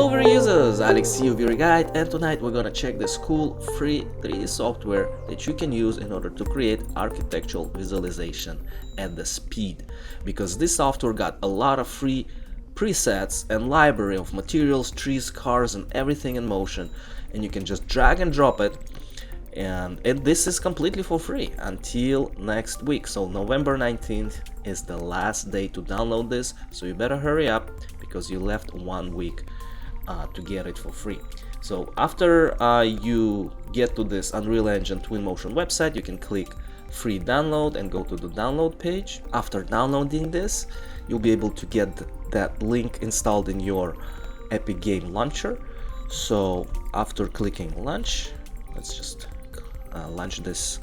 Hello very users, Alex here, your guide, and tonight we're gonna check this cool free 3D software that you can use in order to create architectural visualization at the speed, because this software got a lot of free presets and library of materials, trees, cars, and everything in motion, and you can just drag and drop it. And this is completely for free until next week. So November 19th is the last day to download this, so you better hurry up because you left 1 week to get it for free. So after you get to this Unreal Engine Twinmotion website, you can click free download and go to the download page. After downloading this, you'll be able to get that link installed in your Epic Game Launcher. So after clicking launch, let's just launch this.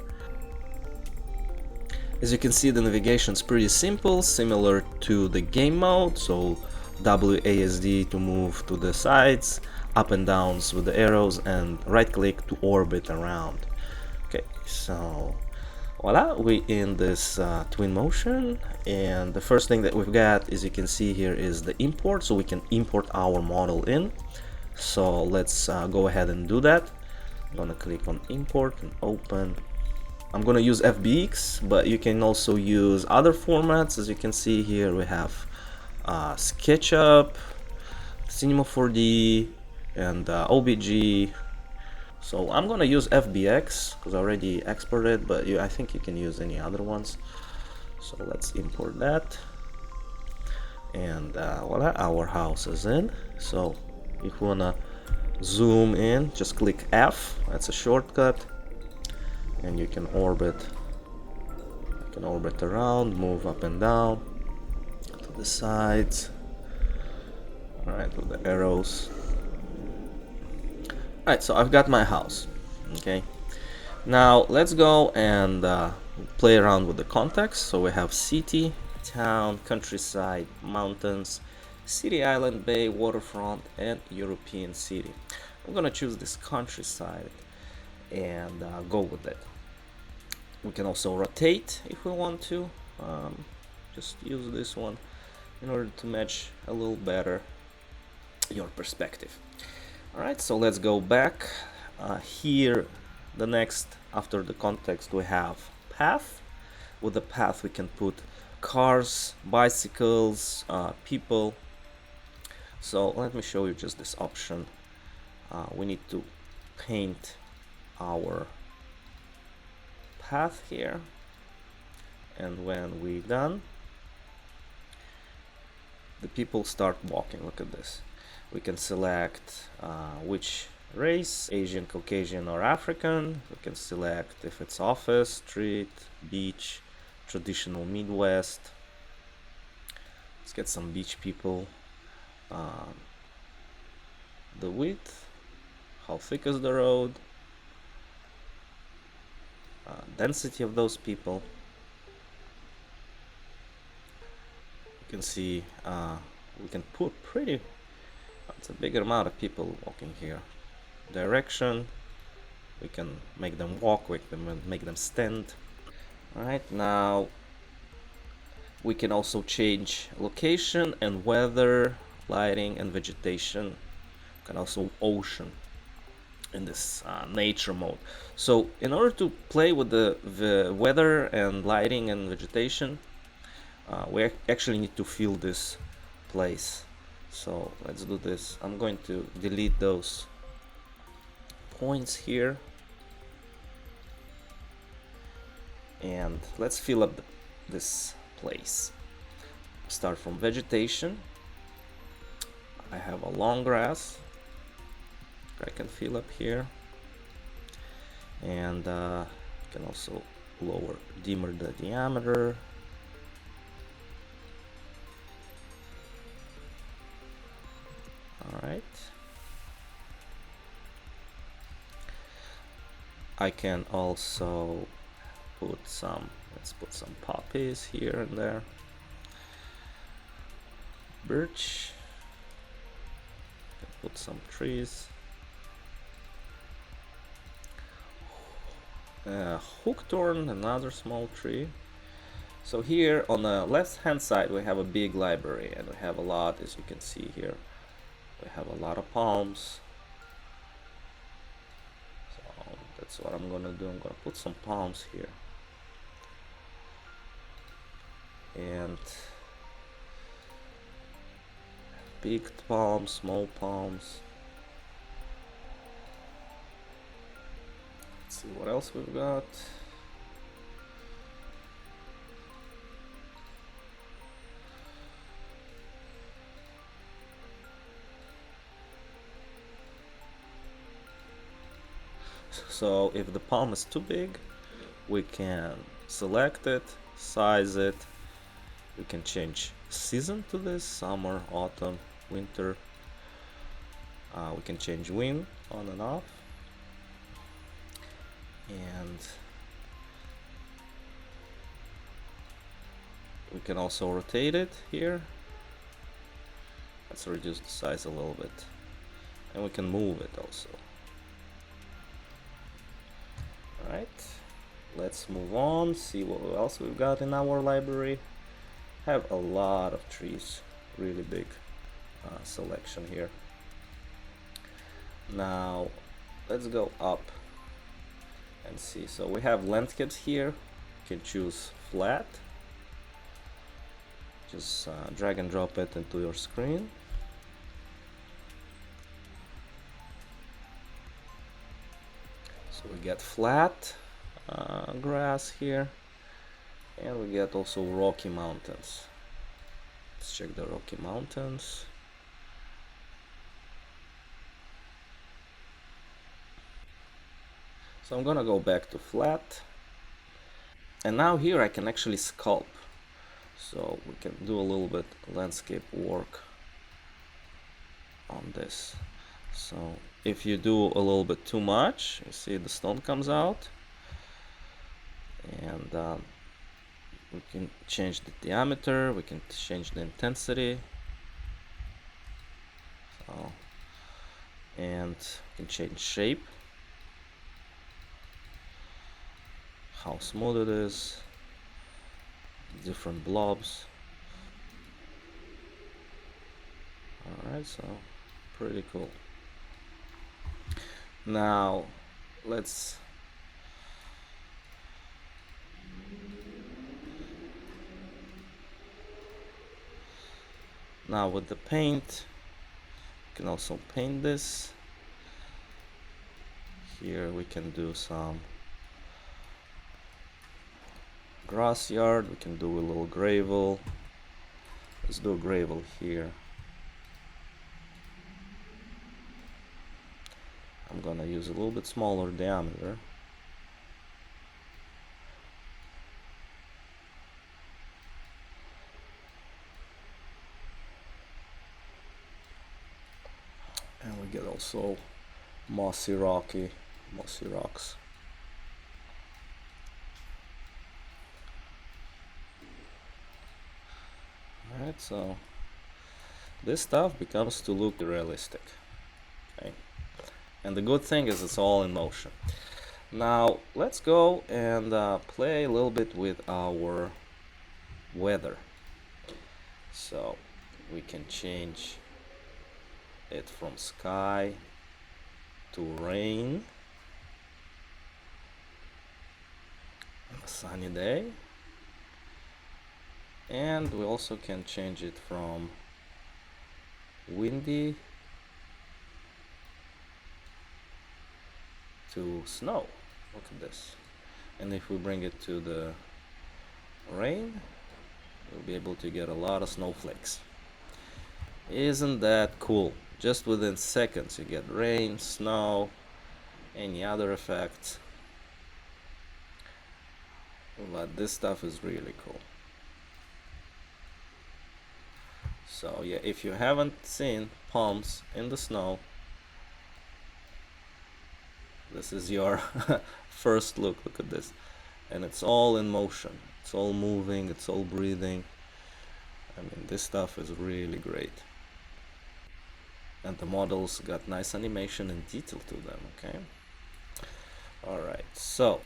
As you can see, the navigation is pretty simple, similar to the game mode. So WASD to move to the sides, up and downs with the arrows, and right click to orbit around. Okay, so voila, we in this Twinmotion, and the first thing that we've got, as you can see here, is the import, so we can import our model in. So let's go ahead and do that. I'm gonna click on import and open. I'm gonna use FBX, but you can also use other formats. As you can see here, we have SketchUp, Cinema 4D, and OBG. So I'm gonna use FBX because I already exported, but I think you can use any other ones. So let's import that, and voila, our house is in. So if you wanna zoom in, just click F, that's a shortcut, and you can orbit around, move up and down to the sides, all right, with the arrows. All right, so I've got my house. Okay, now let's go and play around with the context. So we have city, town, countryside, mountains, city, island, bay, waterfront, and European city. I'm gonna choose this countryside and go with it. We can also rotate if we want to. Just use this one in order to match a little better your perspective. All right, so let's go back. Here, the next, after the context, we have path. With the path, we can put cars, bicycles, people. So let me show you just this option. We need to paint our path here, and when we're done, the people start walking. Look at this. We can select which race, Asian, Caucasian, or African. We can select if it's office, street, beach, traditional Midwest. Let's get some beach people. The width, how thick is the road, density of those people. You can see we can put it's a bigger amount of people walking here. Direction, we can make them walk, we can make them stand. All right, now we can also change location and weather, lighting, and vegetation. And also ocean in this nature mode. So in order to play with the weather and lighting and vegetation, we actually need to fill this place. So let's do this. I'm going to delete those points here, and let's fill up this place. Start from vegetation. I have a long grass I can fill up here, and can also dimmer the diameter. All right, I can also let's put some poppies here and there, birch, put some trees. Hookthorn, another small tree. So here on the left hand side we have a big library, and we have a lot, as you can see here, We have a lot of palms. So that's what I'm gonna do. I'm gonna put some palms here. And big palms, small palms. Let's see what else we've got. So if the palm is too big, we can select it, size it. We can change season to this: summer, autumn, winter. We can change wind on and off. And we can also rotate it here. Let's reduce the size a little bit. And we can move it also. Alright, let's move on, see what else we've got in our library. Have a lot of trees, really big selection here. Now let's go up and see. So we have landscapes here. You can choose flat. Just drag and drop it into your screen. So we get flat grass here, and we get also Rocky Mountains. Let's check the Rocky Mountains. So I'm gonna go back to flat, and now here I can actually sculpt. So we can do a little bit landscape work on this. So if you do a little bit too much, you see the stone comes out, and we can change the diameter, we can change the intensity, so, and we can change shape, how smooth it is, different blobs. Alright, so pretty cool. Now let's with the paint, you can also paint this. Here we can do some grass yard, we can do a little gravel. Let's do gravel here. I'm gonna use a little bit smaller diameter. And we get also mossy rocks. Alright, so this stuff becomes to look realistic. Okay. And the good thing is it's all in motion. Now let's go and play a little bit with our weather. So we can change it from sky to rain on a sunny day, and we also can change it from windy to snow. Look at this. And if we bring it to the rain, we'll be able to get a lot of snowflakes. Isn't that cool? Just within seconds you get rain, snow, any other effects. But this stuff is really cool. So yeah, if you haven't seen palms in the snow, this is your first look. Look at this. And it's all in motion. It's all moving, it's all breathing. I mean, this stuff is really great. And the models got nice animation and detail to them, okay? Alright, so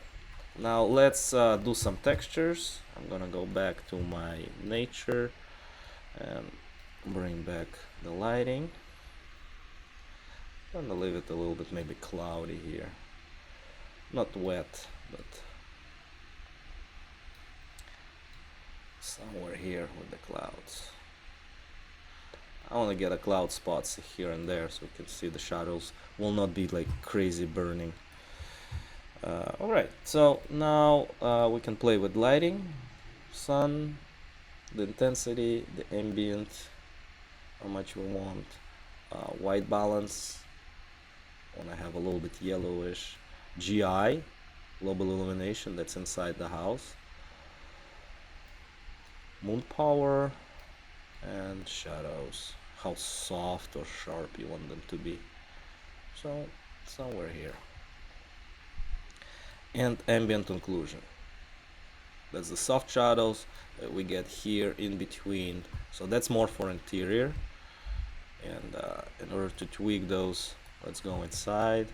now let's do some textures. I'm gonna go back to my nature and bring back the lighting. I'm gonna leave it a little bit maybe cloudy here. Not wet, but somewhere here with the clouds. I want to get a cloud spots here and there so we can see the shadows will not be like crazy burning. Alright, so now we can play with lighting, sun, the intensity, the ambient, how much we want, white balance, want to have a little bit yellowish, GI, global illumination, that's inside the house, moon power, and shadows, how soft or sharp you want them to be. So somewhere here. And ambient occlusion, that's the soft shadows that we get here in between, so that's more for interior. And in order to tweak those, let's go inside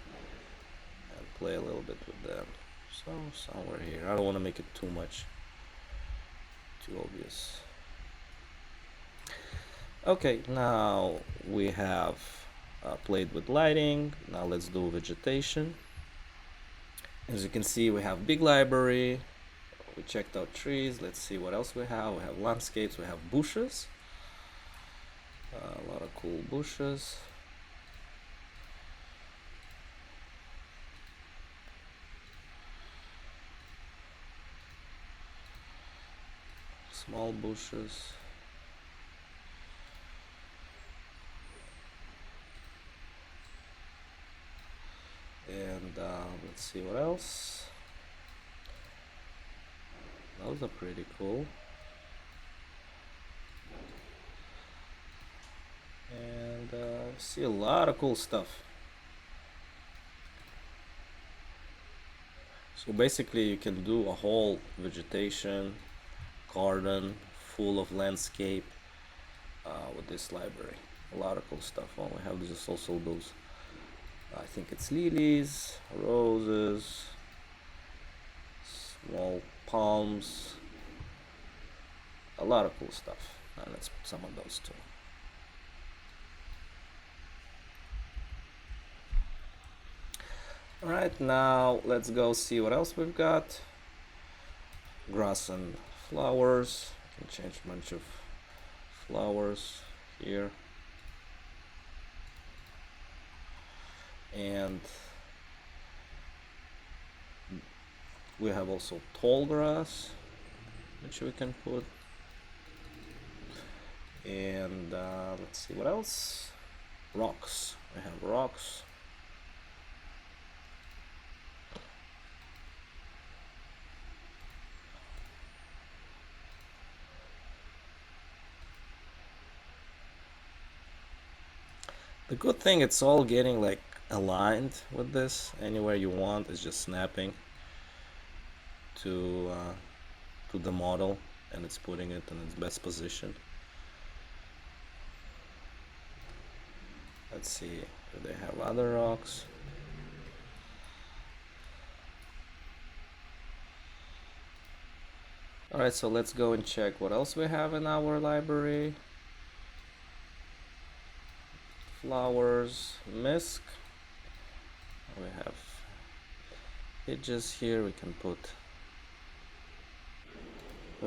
and play a little bit with them. So somewhere here, I don't want to make it too much, too obvious. Okay, now we have played with lighting. Now let's do vegetation. As you can see, we have big library, we checked out trees. Let's see what else we have. We have landscapes, we have bushes, a lot of cool bushes. Small bushes. And let's see what else. Those are pretty cool. And see a lot of cool stuff. So basically you can do a whole vegetation garden full of landscape with this library. A lot of cool stuff. Oh, we have just also those, I think it's lilies, roses, small palms, a lot of cool stuff. Let's put some of those too. Alright, now let's go see what else we've got. Grass and flowers. I can change a bunch of flowers here. And we have also tall grass, which we can put. And let's see what else. Rocks. We have rocks. The good thing, it's all getting like aligned with this. Anywhere you want, it's just snapping to the model, and it's putting it in its best position. Let's see if they have other rocks. Alright, so let's go and check what else we have in our library. Flowers, Misc. We have edges here. We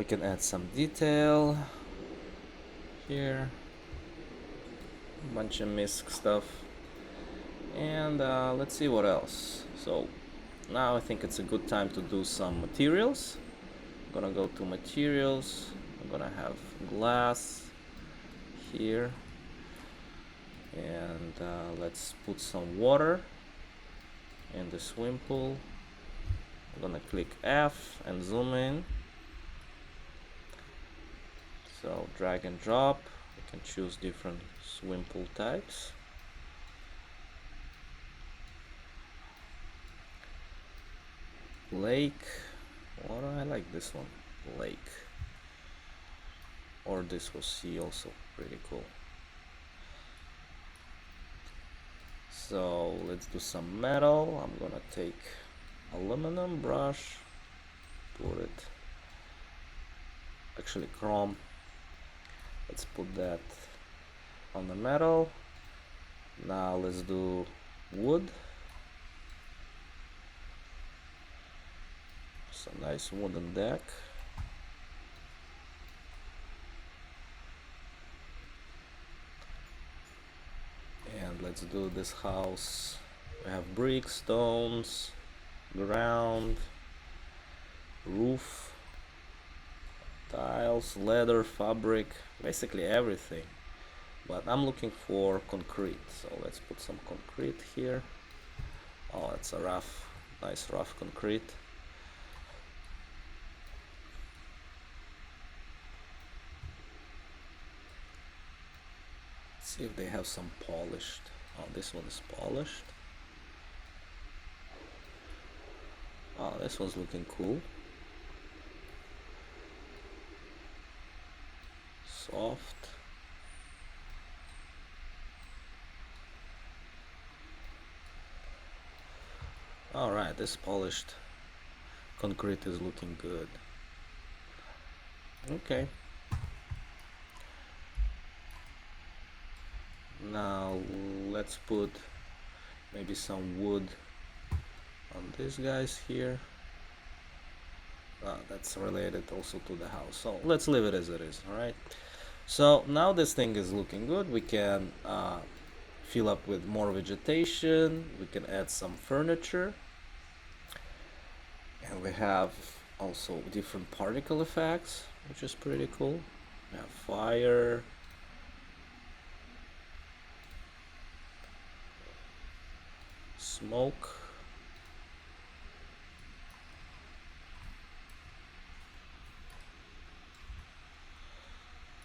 can add some detail here. A bunch of Misc stuff. And let's see what else. So now I think it's a good time to do some materials. I'm gonna go to materials. I'm gonna have glass here. And let's put some water in the swim pool. I'm gonna click F and zoom in. So drag and drop. You can choose different swim pool types. Lake. What do I like this one? Lake. Or this was sea, also pretty cool. So let's do some metal. I'm gonna take aluminum brush, put it, actually chrome. Let's put that on the metal. Now let's do wood. It's a nice wooden deck. And let's do this house. We have bricks, stones, ground, roof, tiles, leather, fabric, basically everything. But I'm looking for concrete, so let's put some concrete here. Oh, it's a rough, nice rough concrete. Let's see if they have some polished. Oh, this one is polished. Oh, this one's looking cool. Soft. Alright, this polished concrete is looking good. Okay. Now let's put maybe some wood on these guys here. That's related also to the house, so let's leave it as it is. Alright, so now this thing is looking good. We can fill up with more vegetation, we can add some furniture, and we have also different particle effects, which is pretty cool. We have fire, smoke,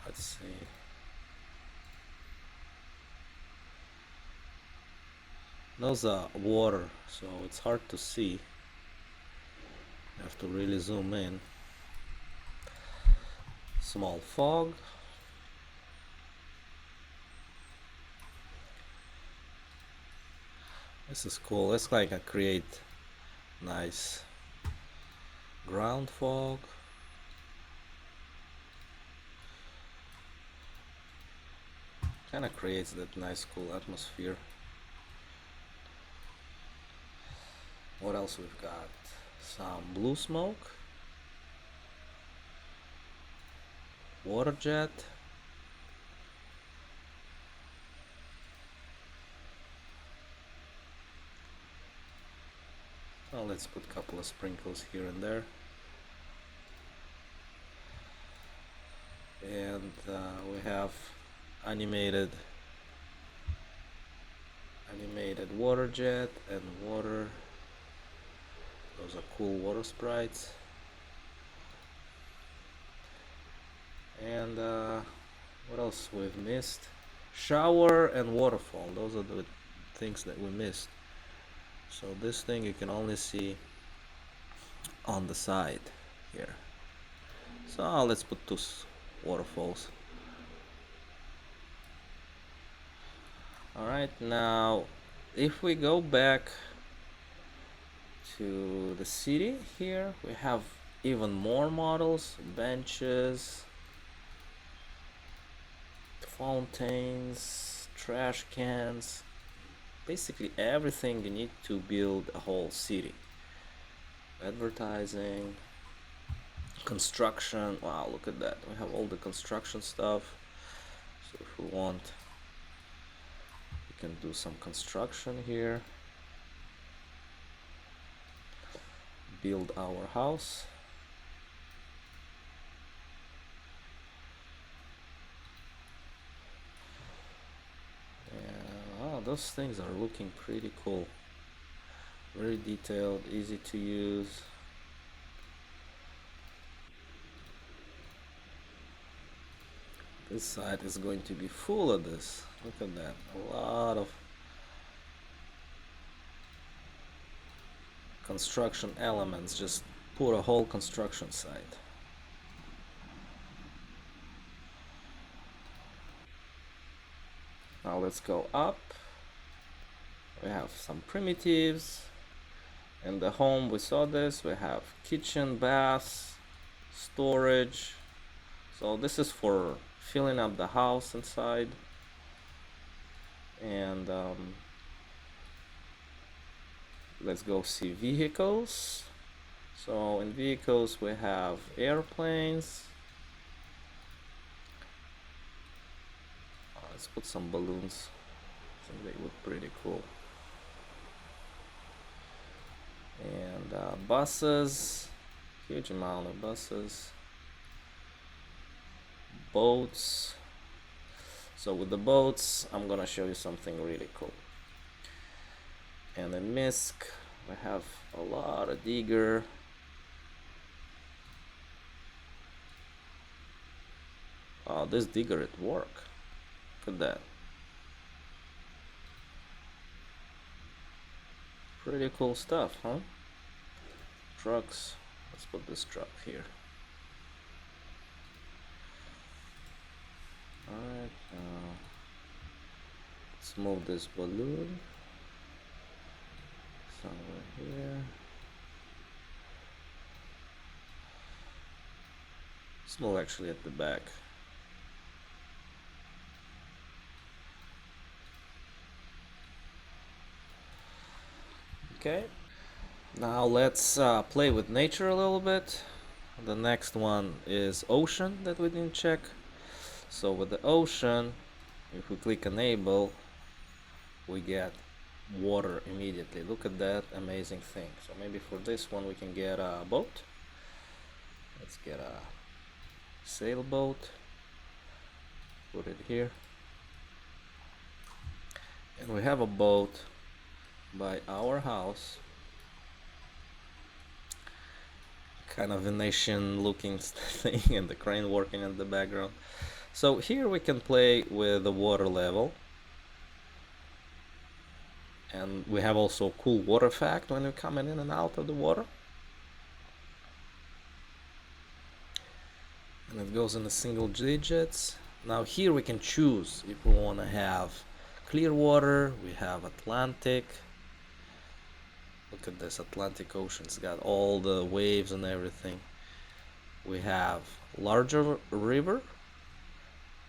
let's see, those are water, so it's hard to see. You have to really zoom in. Small fog. This is cool. It's like I create nice ground fog. Kind of creates that nice cool atmosphere. What else we've got? Some blue smoke, water jet, oh, let's put a couple of sprinkles here and there, and we have animated water jet and water. Those are cool water sprites. And what else we've missed? Shower and waterfall. Those are the things that we missed. So this thing you can only see on the side here. So let's put two waterfalls. Alright, now if we go back to the city here, we have even more models, benches, fountains, trash cans, basically everything you need to build a whole city. Advertising, construction. Wow, look at that, we have all the construction stuff. So if we want, we can do some construction here, build our house. Yeah, those things are looking pretty cool, very detailed, easy to use. This side is going to be full of this. Look at that, a lot of construction elements. Just put a whole construction site. Now let's go up. We have some primitives. In the home we saw this, we have kitchen, baths, storage. So this is for filling up the house inside. And let's go see vehicles. So in vehicles we have airplanes. Let's put some balloons. I think they look pretty cool. And buses, huge amount of buses. Boats. So with the boats, I'm gonna show you something really cool. And in Misc, we have a lot of digger. Oh, this digger at work. Look at that. Pretty cool stuff, huh? Trucks. Let's put this truck here. Alright, let's move this balloon somewhere here. Let's move actually at the back. Okay, now let's play with nature a little bit. The next one is ocean that we didn't check. So with the ocean, if we click enable, we get water immediately. Look at that amazing thing. So maybe for this one we can get a boat. Let's get a sailboat, put it here, and we have a boat by our house. Kind of Venetian looking thing, and the crane working in the background. So here we can play with the water level, and we have also a cool water effect when we're coming in and out of the water, and it goes in the single digits. Now here we can choose if we want to have clear water. We have Atlantic. Look at this Atlantic Ocean, it's got all the waves and everything. We have larger river.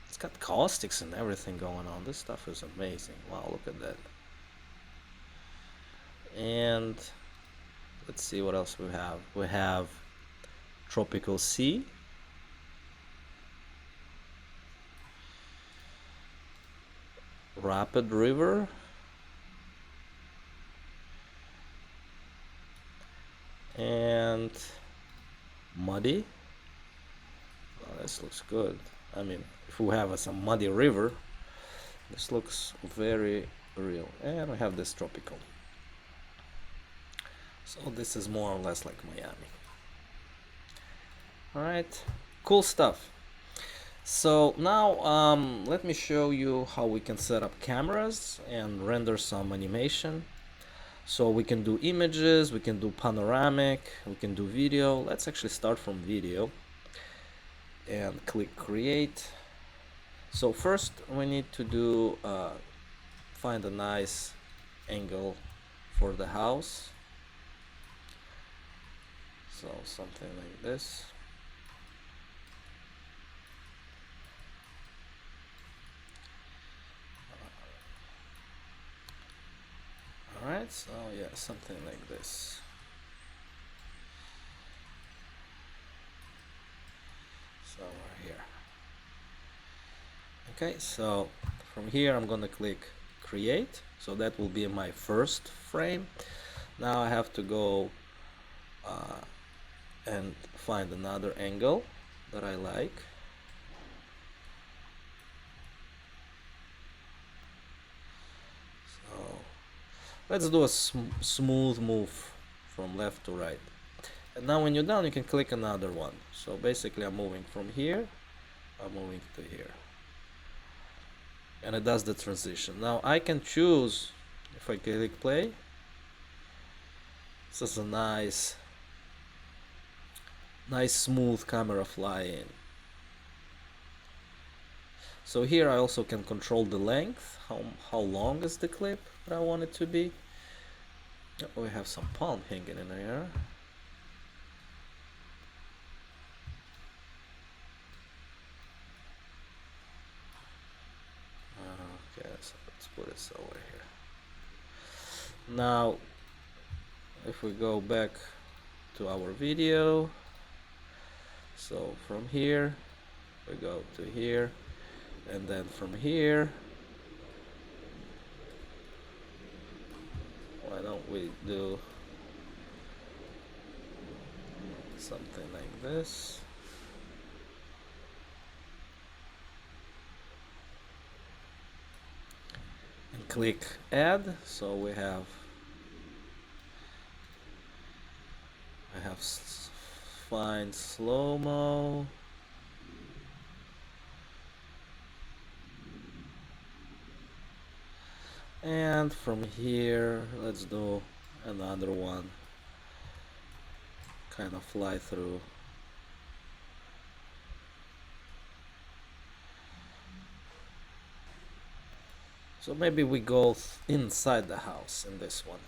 It's got caustics and everything going on. This stuff is amazing. Wow, look at that. And let's see what else we have. We have tropical sea. Rapid river. And muddy. Oh, this looks good. I mean, if we have some muddy river, this looks very real. And we have this tropical. So this is more or less like Miami. Alright, cool stuff. So now let me show you how we can set up cameras and render some animation. So we can do images, we can do panoramic, we can do video. Let's actually start from video and click create. So first we need to do find a nice angle for the house. So something like this. Alright, so yeah, something like this. Somewhere here. Okay, so from here I'm gonna click create. So that will be my first frame. Now I have to go and find another angle that I like. Let's do a smooth move from left to right. And now when you're done, you can click another one. So basically I'm moving from here, I'm moving to here. And it does the transition. Now I can choose, if I click play, this is a nice smooth camera fly in. So here I also can control the length, how long is the clip that I want it to be. Oh, we have some palm hanging in there. Okay, so let's put it over here. Now if we go back to our video, so from here we go to here, and then from here, why don't we do something like this? And click add. So we have find slow-mo, and from here let's do another one, kind of fly through. So maybe we go inside the house in this one.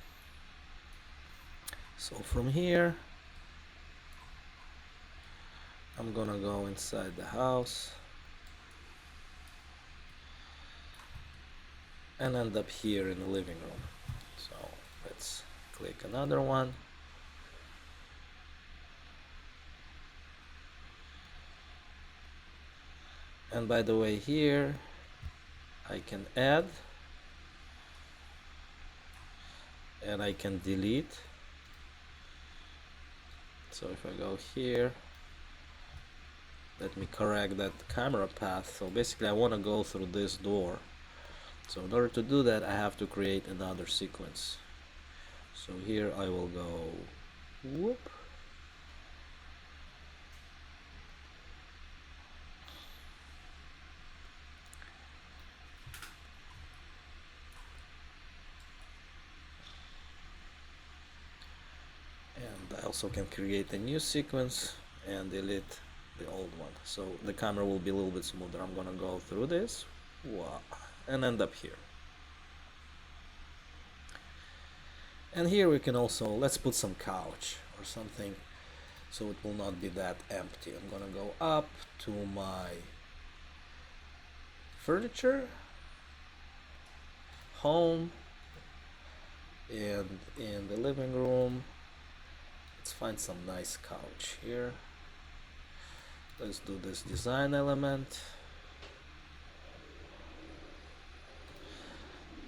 So from here I'm gonna go inside the house and end up here in the living room. So let's click another one. And by the way, here I can add and I can delete. So if I go here, let me correct that camera path. So basically I want to go through this door. So in order to do that, I have to create another sequence. So here I will go whoop, and I also can create a new sequence and delete the old one, so the camera will be a little bit smoother. I'm gonna go through this, wow, and end up here. And here we can also, let's put some couch or something so it will not be that empty. I'm gonna go up to my furniture, home, and in the living room let's find some nice couch here. Let's do this design element,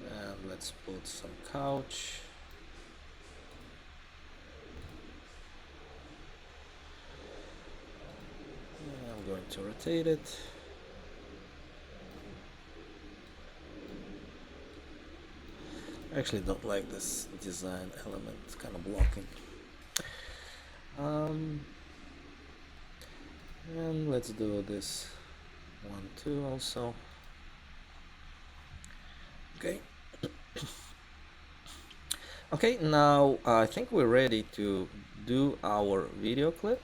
and let's put some couch. And I'm going to rotate it. I actually don't like this design element, it's kind of blocking. And let's do this one too also. Okay. Okay, now I think we're ready to do our video clip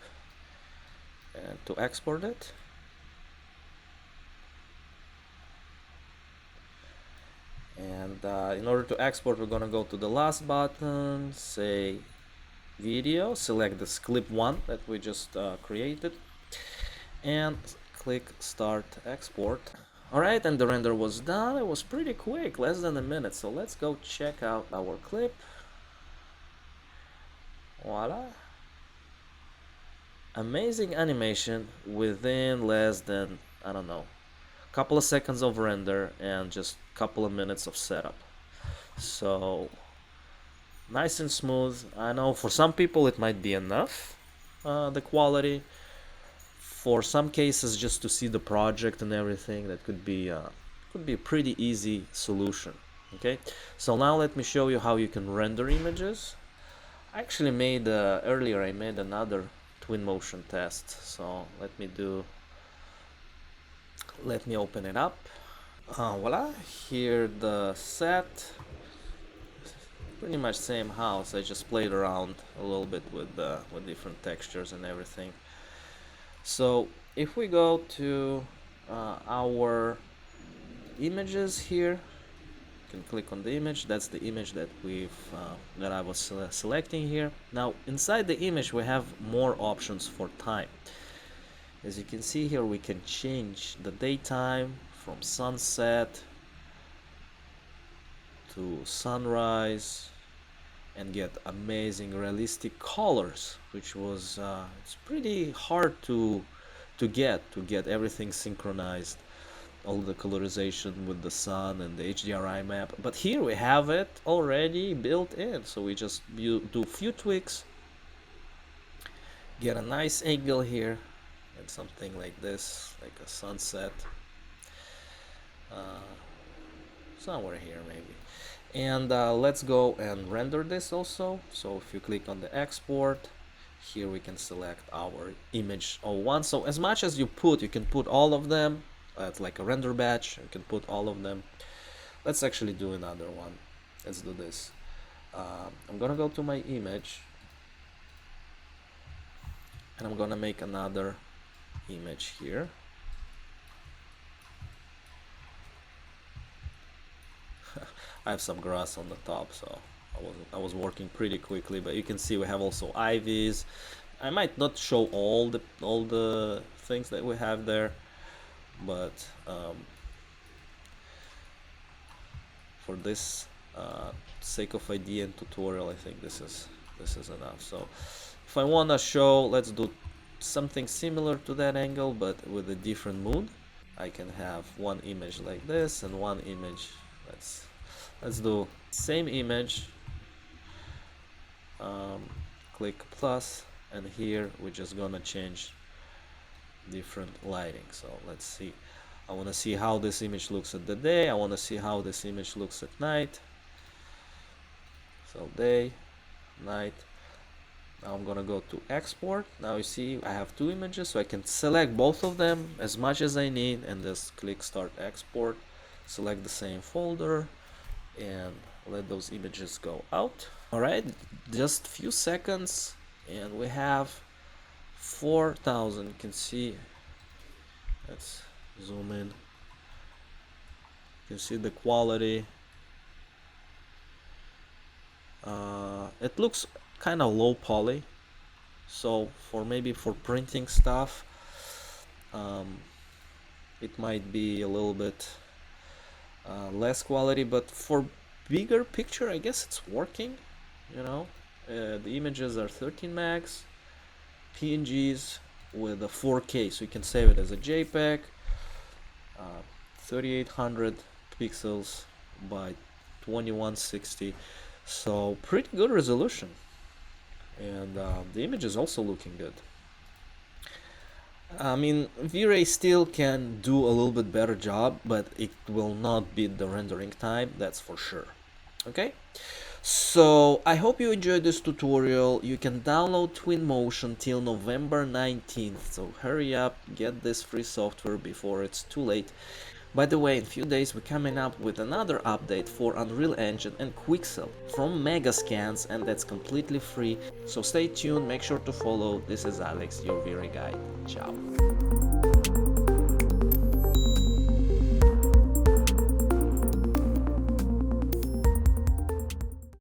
and to export it. And in order to export, we're gonna go to the last button, say video, select this clip one that we just created, and click start export. Alright, and the render was done. It was pretty quick, less than a minute. So let's go check out our clip. Voila. Amazing animation within less than, I don't know, a couple of seconds of render and just a couple of minutes of setup. So nice and smooth. I know for some people it might be enough, the quality. For some cases, just to see the project and everything, that could be a pretty easy solution. Okay, so now let me show you how you can render images. I actually made earlier I made another Twinmotion test, so let me open it up. Voila, here the set, pretty much same house. I just played around a little bit with different textures and everything. So if we go to our images here, you can click on the image. That's the image that that I was selecting here. Now inside the image we have more options for time. As you can see here, we can change the daytime from sunset to sunrise, and get amazing realistic colors, which was it's pretty hard to get everything synchronized, all the colorization with the sun and the HDRI map. But here we have it already built in, so we just do few tweaks, get a nice angle here, and something like this, like a sunset, somewhere here maybe. And let's go and render this also. So if you click on the export, here we can select our image 01. So as much as you can put all of them. It's like a render batch, you can put all of them. Let's actually do another one. Let's do this. I'm gonna go to my image, and I'm gonna make another image here. I have some grass on the top, so I was working pretty quickly, but you can see we have also ivies. I might not show all the things that we have there, but for this sake of idea and tutorial, I think this is enough. So if I want to show, let's do something similar to that angle but with a different mood. I can have one image like this and one image. Let's do same image, click plus, and here we're just gonna change different lighting. So let's see, I want to see how this image looks at the day, I want to see how this image looks at night. So day, night. Now I'm gonna go to export. Now you see I have two images, so I can select both of them as much as I need and just click start export, select the same folder, and let those images go out. Alright, just few seconds and we have 4,000. You can see, let's zoom in, you can see the quality. It looks kind of low poly, so maybe for printing stuff it might be a little bit less quality, but for bigger picture I guess it's working, you know. The images are 13 megs PNGs with a 4K, so you can save it as a JPEG, 3800 pixels by 2160, so pretty good resolution, and the image is also looking good. I mean, V-Ray still can do a little bit better job, but it will not beat the rendering time, that's for sure. Okay, so I hope you enjoyed this tutorial. You can download Twinmotion till November 19th, so hurry up, get this free software before it's too late. By the way, in a few days we're coming up with another update for Unreal Engine and Quixel from Megascans, and that's completely free, so stay tuned, make sure to follow. This is Alex, your V-Ray guy. Ciao.